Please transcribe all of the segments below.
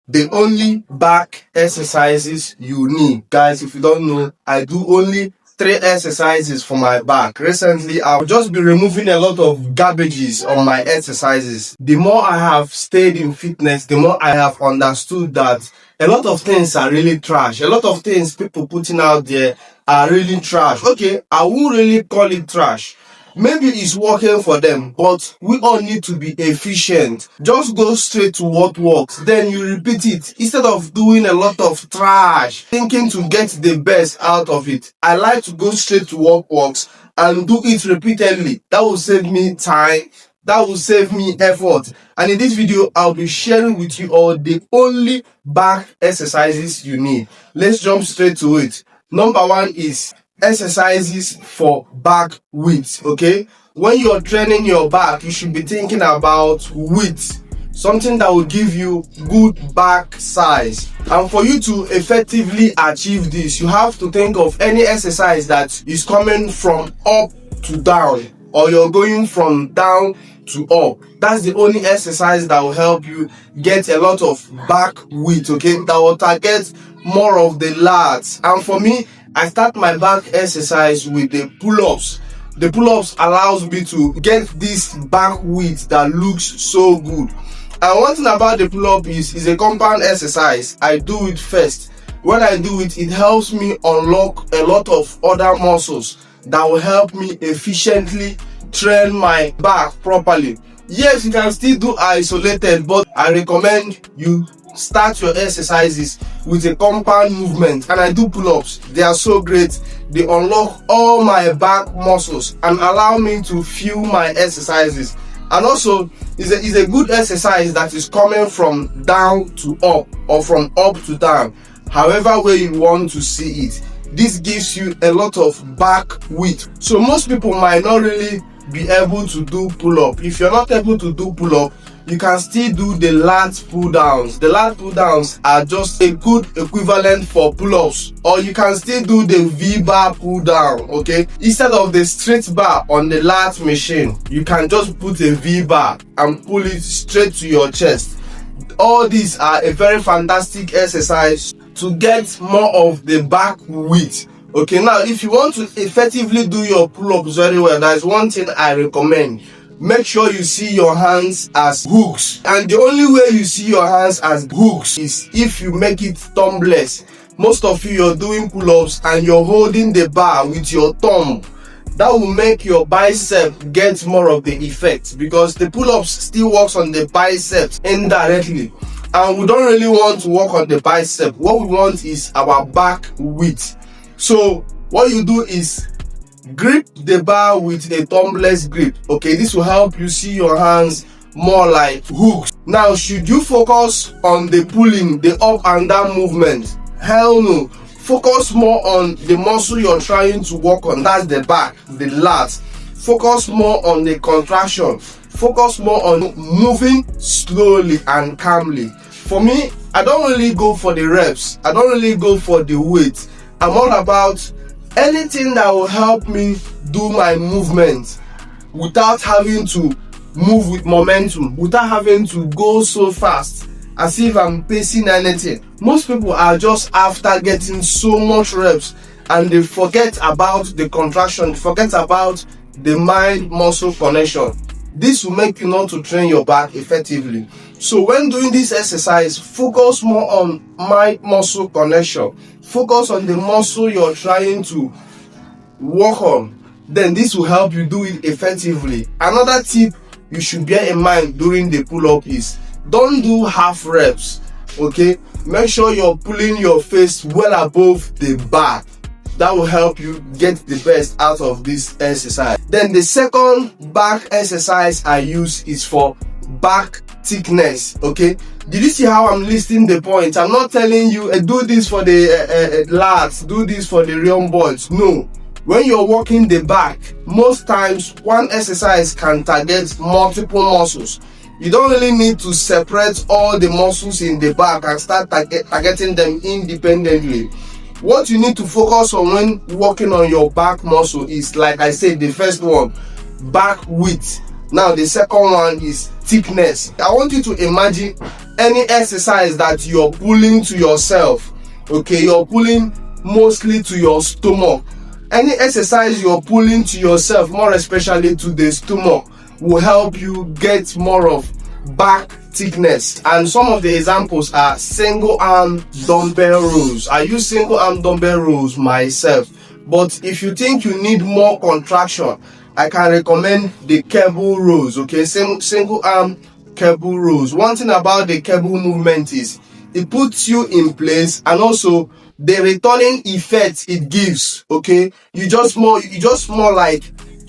The only back exercises you need. Guys, if you don't know, I do only 3 exercises for my back. Recently, I've just been removing a lot of garbages on my exercises. The more I have stayed in fitness, the more I have understood that a lot of things are really trash. A lot of things people putting out there are really trash. Okay, I won't really call it trash. Maybe it's working for them, but we all need to be efficient. Just go straight to what works, then you repeat it instead of doing a lot of trash, thinking to get the best out of it. I like to go straight to what works and do it repeatedly. That will save me time, that will save me effort. And in this video, I'll be sharing with you all the only back exercises you need. Let's jump straight to it. Number 1 is exercises for back width. Okay, when you're training your back, you should be thinking about width, something that will give you good back size. And for you to effectively achieve this, you have to think of any exercise that is coming from up to down, or you're going from down to up. That's the only exercise that will help you get a lot of back width. Okay, that will target more of the lats. And for me, I start my back exercise with the pull-ups. The pull-ups allows me to get this back width that looks so good. And one thing about the pull-up is a compound exercise. I do it first. When I do it, it helps me unlock a lot of other muscles that will help me efficiently train my back properly. Yes, you can still do isolated, but I recommend you start your exercises with a compound movement. And I do pull-ups. They are so great. They unlock all my back muscles and allow me to fuel my exercises. And also, it's a good exercise that is coming from down to up, or from up to down, however way you want to see it. This gives you a lot of back width. So most people might not really be able to do pull-up. If you're not able to do pull-up, you can still do the lat pull downs. The lat pull downs are just a good equivalent for pull-ups. Or you can still do the V-bar pull down. Okay, instead of the straight bar on the lat machine, you can just put a V-bar and pull it straight to your chest. All these are a very fantastic exercise to get more of the back width. Okay, now if you want to effectively do your pull-ups very well, there's one thing I recommend. Make sure you see your hands as hooks. And the only way you see your hands as hooks is if you make it thumbless. Most of you, you're doing pull-ups and you're holding the bar with your thumb. That will make your bicep get more of the effect, because the pull-ups still works on the biceps indirectly. And we don't really want to work on the bicep. What we want is our back width. So what you do is grip the bar with a thumbless grip. Okay, this will help you see your hands more like hooks. Now, should you focus on the pulling, the up and down movement? Hell no. Focus more on the muscle you're trying to work on. That's the back, the lats. Focus more on the contraction. Focus more on moving slowly and calmly. For me, I don't really go for the reps. I don't really go for the weight. I'm all about anything that will help me do my movement without having to move with momentum, without having to go so fast as if I'm pacing anything. Most people are just after getting so much reps and they forget about the contraction, forget about the mind muscle connection. This will make you not to train your back effectively. So when doing this exercise, focus more on mind muscle connection. Focus on the muscle you're trying to work on. Then this will help you do it effectively. Another tip you should bear in mind during the pull-up is don't do half reps. Okay, make sure you're pulling your face well above the bar. That will help you get the best out of this exercise. Then the second back exercise I use is for back thickness. Okay, did you see how I'm listing the points? I'm not telling you do this for the lats, do this for the rhomboids. No. When you're working the back, most times one exercise can target multiple muscles. You don't really need to separate all the muscles in the back and start targeting them independently. What you need to focus on when working on your back muscle is, like I said, the first one, back width. Now the second one is thickness. I want you to imagine any exercise that you're pulling to yourself, okay, you're pulling mostly to your stomach. Any exercise you're pulling to yourself, more especially to the stomach, will help you get more of back thickness. And some of the examples are single arm dumbbell rows. I use single arm dumbbell rows myself, but if you think you need more contraction, I can recommend the cable rows. Okay, single arm cable rows. One thing about the cable movement is it puts you in place, and also the returning effect it gives. Okay, you just more like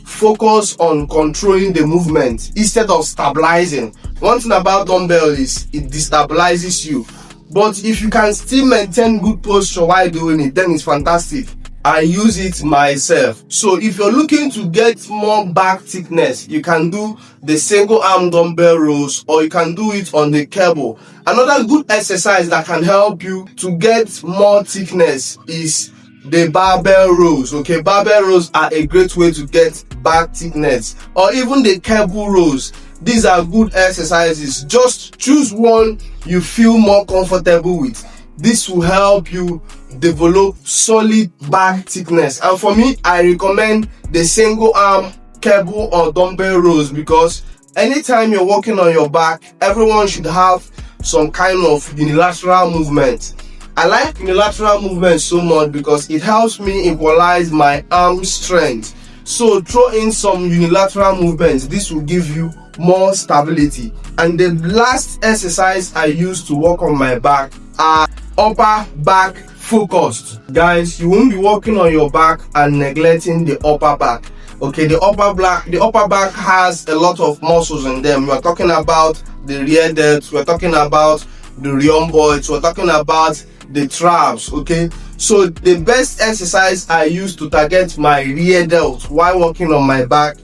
focus on controlling the movement instead of stabilizing. One thing about dumbbell is it destabilizes you, but if you can still maintain good posture while doing it, then it's fantastic. I use it myself. So if you're looking to get more back thickness, you can do the single arm dumbbell rows, or you can do it on the cable. Another good exercise that can help you to get more thickness is the barbell rows. Okay, barbell rows are a great way to get back thickness, or even the cable rows. These are good exercises. Just choose one you feel more comfortable with. This will help you develop solid back thickness. And for me, I recommend the single arm cable or dumbbell rows, because anytime you're working on your back, everyone should have some kind of unilateral movement. I like unilateral movement so much because it helps me equalize my arm strength. So throw in some unilateral movements. This will give you more stability. And the last exercise I use to work on my back are upper back focused. Guys, you won't be working on your back and neglecting the upper back. Okay, the upper back has a lot of muscles in them. We're talking about the rear delts, we're talking about the rhomboids, we're talking about the traps. Okay, so the best exercise I use to target my rear delt while working on my back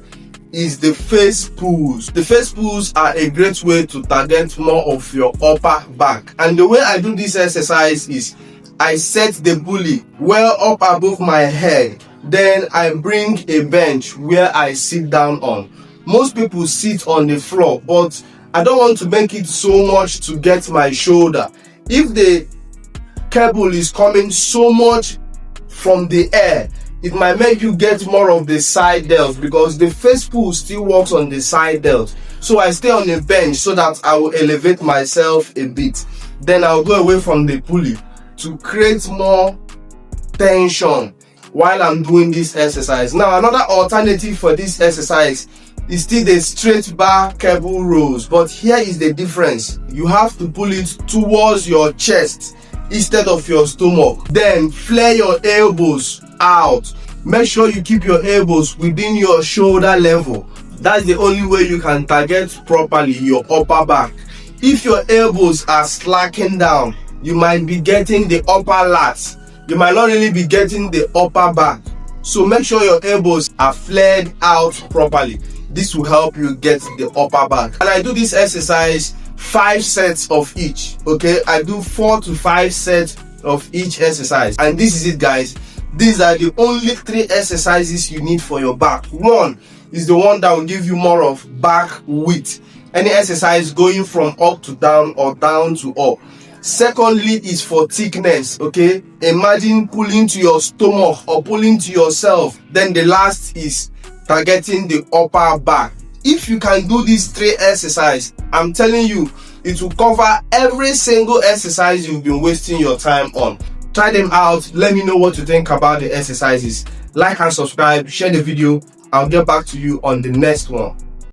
is the face pulls. The face pulls are a great way to target more of your upper back. And the way I do this exercise is I set the pulley well up above my head, then I bring a bench where I sit down on. Most people sit on the floor, but I don't want to make it so much to get my shoulder. If the cable is coming so much from the air, it might make you get more of the side delt, because the face pull still works on the side delt. So I stay on the bench so that I will elevate myself a bit. Then I'll go away from the pulley to create more tension while I'm doing this exercise. Now, another alternative for this exercise is still the straight bar cable rows, but here is the difference. You have to pull it towards your chest instead of your stomach. Then flare your elbows out. Make sure you keep your elbows within your shoulder level. That's the only way you can target properly your upper back. If your elbows are slacking down, you might be getting the upper lats. You might not really be getting the upper back. So make sure your elbows are flared out properly. This will help you get the upper back. And I do this exercise 5 sets of each. Okay, I do 4 to 5 sets of each exercise. And this is it, guys. These are the only 3 exercises you need for your back. One is the one that will give you more of back width. Any exercise going from up to down or down to up. Secondly is for thickness. Okay, imagine pulling to your stomach or pulling to yourself. Then the last is targeting the upper back. If you can do these 3 exercises, I'm telling you, it will cover every single exercise you've been wasting your time on. Try them out. Let me know what you think about the exercises. Like and subscribe, share the video. I'll get back to you on the next one.